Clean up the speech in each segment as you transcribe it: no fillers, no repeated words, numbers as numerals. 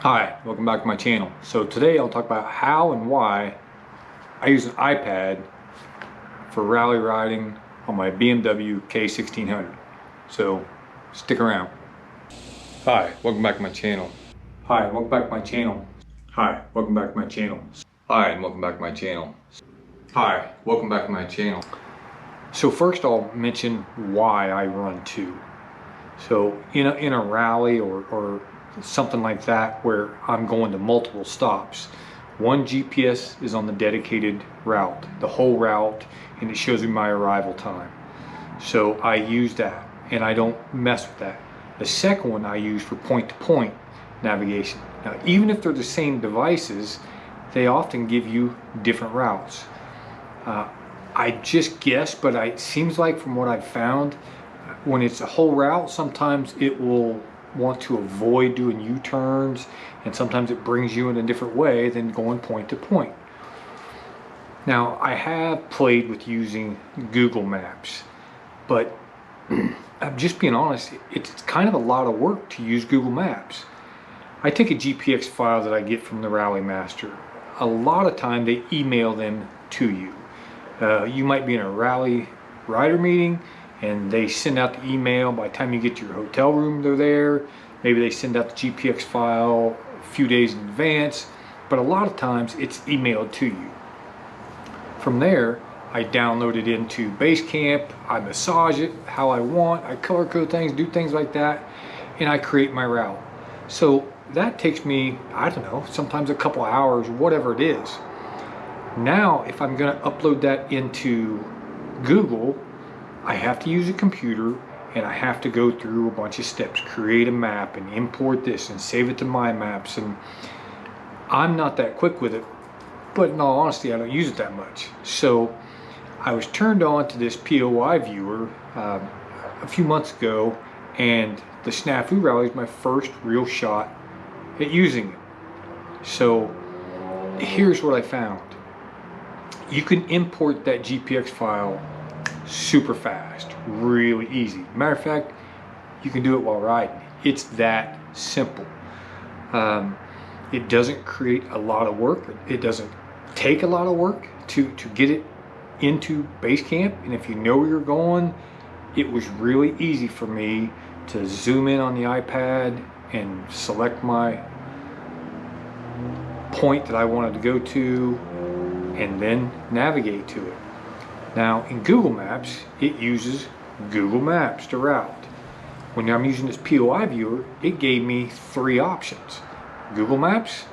Hi, welcome back to my channel. So today I'll talk about how and why I use an iPad for rally riding on my BMW K1600. So stick around. Hi, welcome back to my channel. Hi, welcome back to my channel. Hi, welcome back to my channel. Hi, and welcome back to my channel. Hi, welcome back to my channel. So first I'll mention why I run two. So in a rally or something like that where I'm going to multiple stops, one GPS is on the dedicated route, the whole route, and it shows me my arrival time. So I use that and I don't mess with that. The second one I use for point-to-point navigation. Now even if they're the same devices, they often give you different routes. I just guess, but it seems like from what I've found, when it's a whole route, sometimes it will want to avoid doing U-turns, and sometimes it brings you in a different way than going point to point. Now, I have played with using Google Maps, but I'm just being honest, it's kind of a lot of work to use Google Maps. I take a GPX file that I get from the Rally Master. A lot of time they email them to you. You might be in a rally rider meeting and they send out the email. By the time you get to your hotel room, they're there. Maybe they send out the GPX file a few days in advance, but a lot of times it's emailed to you. From there, I download it into Basecamp, I massage it how I want, I color code things, do things like that, and I create my route. So that takes me, I don't know, sometimes a couple hours, whatever it is. Now, if I'm gonna upload that into Google, I have to use a computer and I have to go through a bunch of steps, create a map and import this and save it to my maps, and I'm not that quick with it, but in all honesty, I don't use it that much. So I was turned on to this POI Viewer a few months ago, and the Snafu Rally is my first real shot at using it. So here's what I found. You can import that GPX file super fast, really easy. Matter of fact, you can do it while riding. It's that simple. It doesn't create a lot of work. It doesn't take a lot of work to get it into Basecamp. And if you know where you're going, it was really easy for me to zoom in on the iPad and select my point that I wanted to go to and then navigate to it. Now in Google Maps, it uses Google Maps to route. When I'm using this POI Viewer, it gave me three options: Google Maps,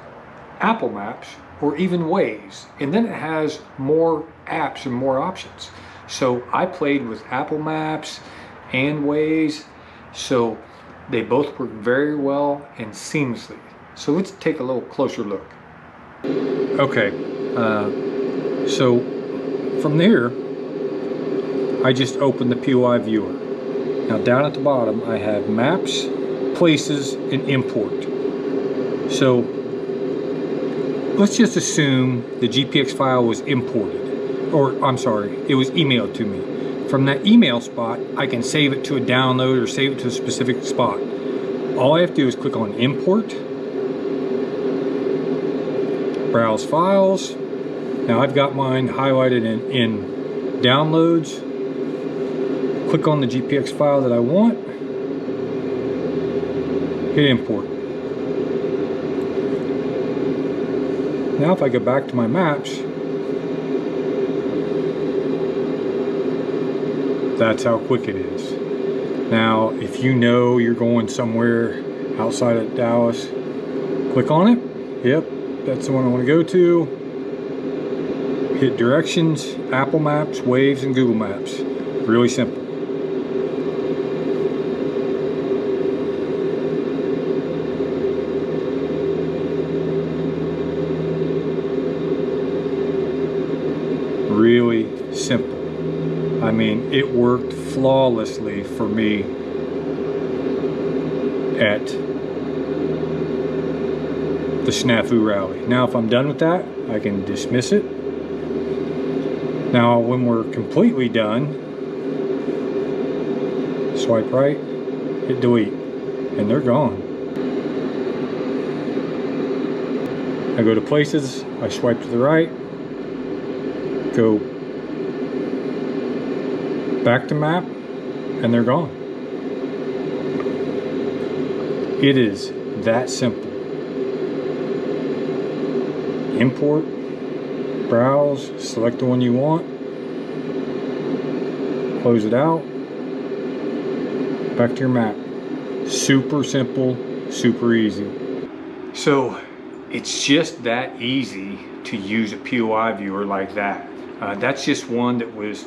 Apple Maps, or even Waze. And then it has more apps and more options. So I played with Apple Maps and Waze, so they both work very well and seamlessly. So let's take a little closer look. Okay, so from there, I just opened the POI Viewer. Now down at the bottom, I have Maps, Places, and Import. So let's just assume the GPX file was imported, or I'm sorry, it was emailed to me. From that email spot, I can save it to a download or save it to a specific spot. All I have to do is click on Import, Browse Files. Now I've got mine highlighted in Downloads. Click on the GPX file that I want, hit import. Now if I go back to my maps, that's how quick it is. Now if you know you're going somewhere outside of Dallas, click on it. Yep, that's the one I want to go to. Hit directions, Apple Maps, Waves, and Google Maps. Really simple. Really simple. I mean, it worked flawlessly for me at the Snafu Rally. Now if I'm done with that, I can dismiss it. Now when we're completely done, swipe right, hit delete, and they're gone. I go to places, I swipe to the right, go back to map, and they're gone. It is that simple. Import, browse, select the one you want, close it out, back to your map. Super simple, super easy. So it's just that easy to use a POI viewer like that. That's just one that was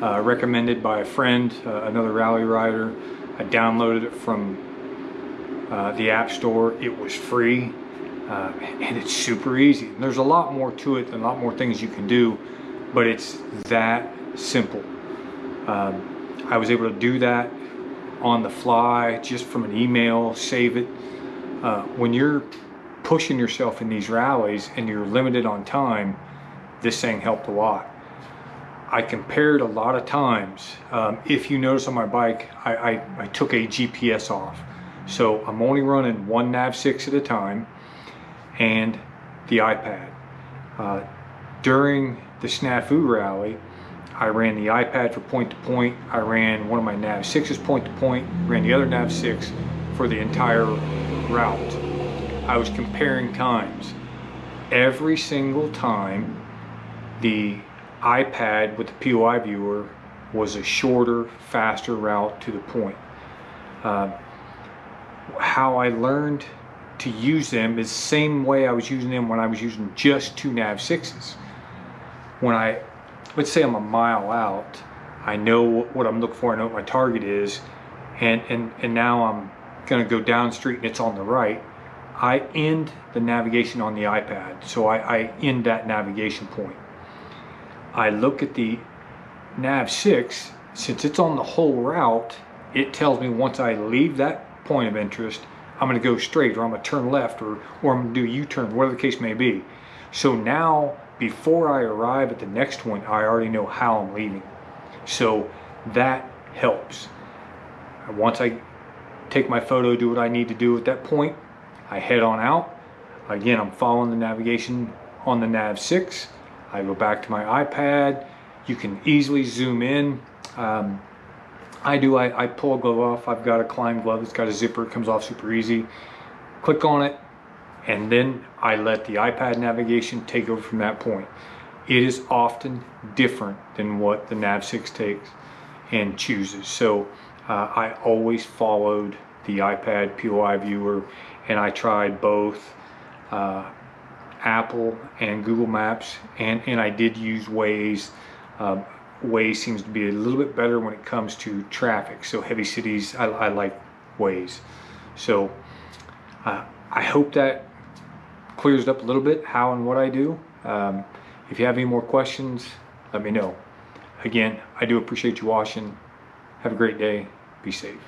recommended by a friend, another rally rider. I downloaded it from the App Store. It was free, and it's super easy. And there's a lot more to it, and a lot more things you can do, but it's that simple. I was able to do that on the fly, just from an email, save it. When you're pushing yourself in these rallies and you're limited on time, this thing helped a lot. I compared a lot of times. If you notice on my bike, I took a GPS off. So I'm only running one Nav6 at a time and the iPad. During the Snafu rally, I ran the iPad for point to point. I ran one of my Nav6s point to point, ran the other Nav6 for the entire route. I was comparing times. Every single time, the iPad with the POI viewer was a shorter, faster route to the point. How I learned to use them is the same way I was using them when I was using just two Nav6s. When let's say I'm a mile out, I know what I'm looking for, I know what my target is, and now I'm gonna go down the street and it's on the right. I end the navigation on the iPad, so I end that navigation point. I look at the Nav6, since it's on the whole route, it tells me once I leave that point of interest, I'm gonna go straight, or I'm gonna turn left, or I'm gonna do a U-turn, whatever the case may be. So now, before I arrive at the next one, I already know how I'm leaving. So that helps. Once I take my photo, do what I need to do at that point, I head on out. Again, I'm following the navigation on the Nav6. I go back to my iPad. You can easily zoom in. I pull a glove off. I've got a Climb glove. It's got a zipper. It comes off super easy. Click on it, and then I let the iPad navigation take over from that point. It is often different than what the Nav6 takes and chooses. So I always followed the iPad POI viewer, and I tried both Apple and Google Maps, and I did use Waze. Waze seems to be a little bit better when it comes to traffic. So heavy cities, I like Waze. So I hope that clears it up a little bit, how and what I do. If you have any more questions, let me know. Again, I do appreciate you watching. Have a great day. Be safe.